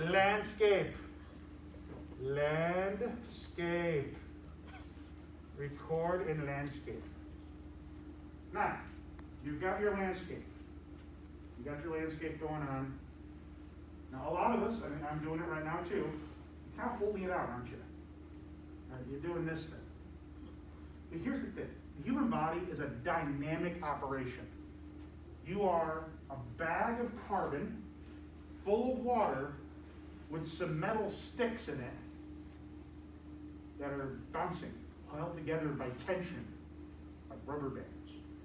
Landscape. Landscape. Record in landscape. Now, you've got your landscape. You got your landscape going on. Now, a lot of us, I mean, I'm doing it right now too, you're kind of holding it out, aren't you? You're doing this thing. But here's the thing. The human body is a dynamic operation. You are a bag of carbon full of water with some metal sticks in it that are bouncing, held together by tension, like rubber bands.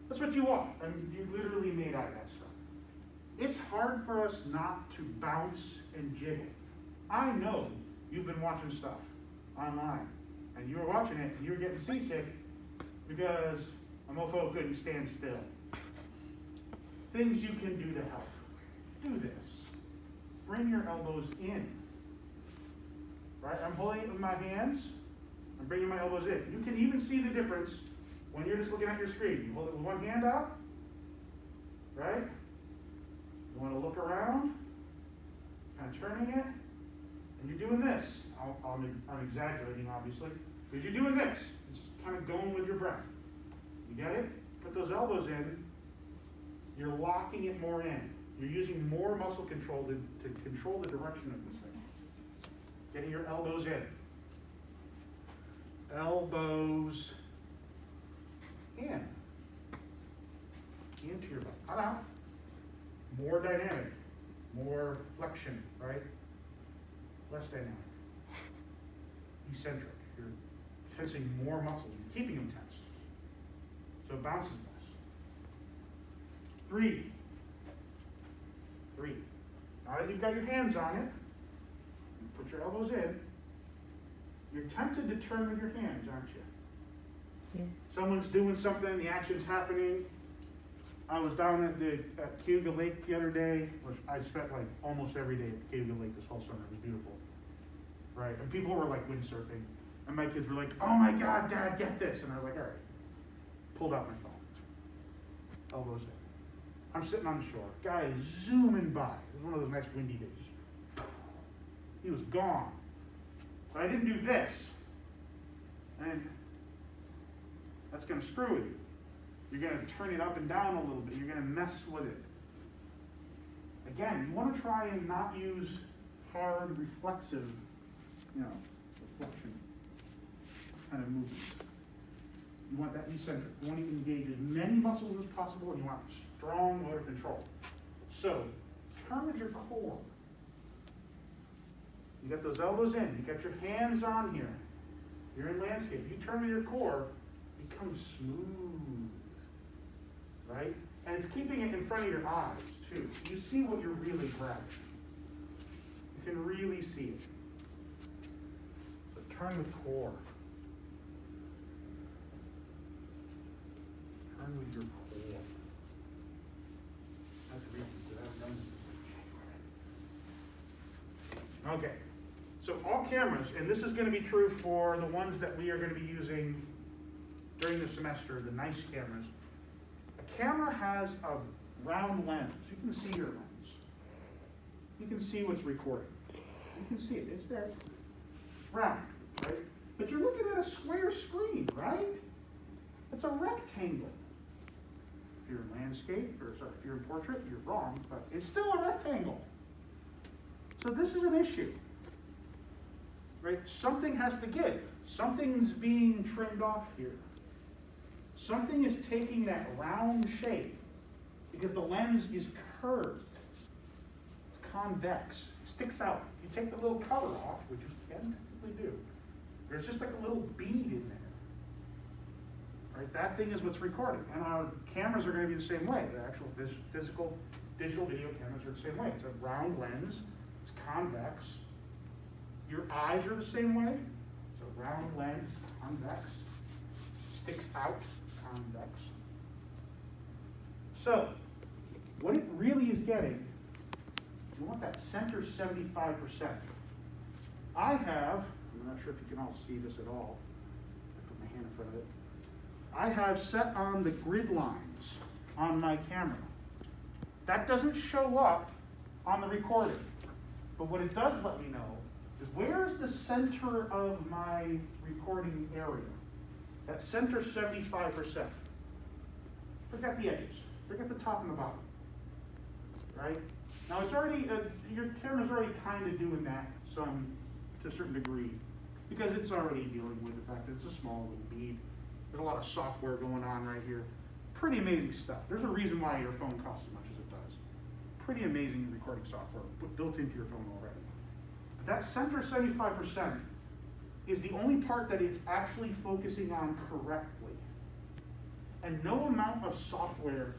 That's what you are. I mean, you're literally made out of that stuff. It's hard for us not to bounce and jiggle. I know you've been watching stuff online, and you were watching it, and you were getting seasick because a mofo couldn't stand still. Things you can do to help. Do this. Bring your elbows in. Right? I'm holding it with my hands. I'm bringing my elbows in. You can even see the difference when you're just looking at your screen. You hold it with one hand out. Right? You want to look around. Kind of turning it. And you're doing this. I'm exaggerating, obviously. Because you're doing this. It's kind of going with your breath. You get it? Put those elbows in. You're locking it more in. You're using more muscle control to control the direction of this thing. Getting your elbows in. Elbows in. Into your butt. Not out. More dynamic. More flexion, right? Less dynamic. Eccentric. You're tensing more muscles. You're keeping them tense. So it bounces less. 3. Now that you've got your hands on it, you put your elbows in, you're tempted to turn with your hands, aren't you? Yeah. Someone's doing something, the action's happening. I was down at Cayuga Lake the other day, which I spent like almost every day at Cayuga Lake this whole summer. It was beautiful. Right? And people were like windsurfing. And my kids were like, "Oh my God, Dad, get this." And I was like, all right. Pulled out my phone. Elbows in. I'm sitting on the shore. Guy is zooming by. It was one of those nice windy days. He was gone. But I didn't do this. And that's going to screw with you. You're going to turn it up and down a little bit. You're going to mess with it. Again, you want to try and not use hard, reflexive, reflection kind of movements. You want that eccentric. You want to engage as many muscles as possible, and you want strong motor control. So, turn with your core. You got those elbows in. You got your hands on here. You're in landscape. You turn with your core, it becomes smooth. Right? And it's keeping it in front of your eyes, too. You see what you're really grabbing. You can really see it. So turn with core. Turn with your core. That's okay. So all cameras, and this is going to be true for the ones that we are going to be using during the semester, the nice cameras. A camera has a round lens. You can see your lens. You can see what's recording. You can see it. It's there. It's round, right? But you're looking at a square screen, right? It's a rectangle. If you're in landscape, if you're in portrait, you're wrong, but it's still a rectangle. So this is an issue, right? Something has to give. Something's being trimmed off here. Something is taking that round shape because the lens is curved. It's convex. It sticks out. You take the little cover off, which you can technically do. There's just like a little bead in there. Right? That thing is what's recording. And our cameras are going to be the same way. The actual physical digital video cameras are the same way. It's a round lens. It's convex. Your eyes are the same way. It's a round lens, convex. Sticks out, convex. So, what it really is getting, you want that center 75%. I have, I'm not sure if you can all see this at all. I put my hand in front of it. I have set on the grid lines on my camera. That doesn't show up on the recording. But what it does let me know is where's the center of my recording area? That center 75%. Forget the edges. Forget the top and the bottom. Right? Now it's already, your camera's already kind of doing that to a certain degree, because it's already dealing with the fact that it's a small little bead. There's a lot of software going on right here. Pretty amazing stuff. There's a reason why your phone costs as much as it does. Pretty amazing recording software built into your phone already. But that center 75% is the only part that it's actually focusing on correctly. And no amount of software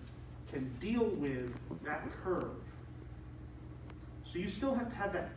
can deal with that curve. So you still have to have that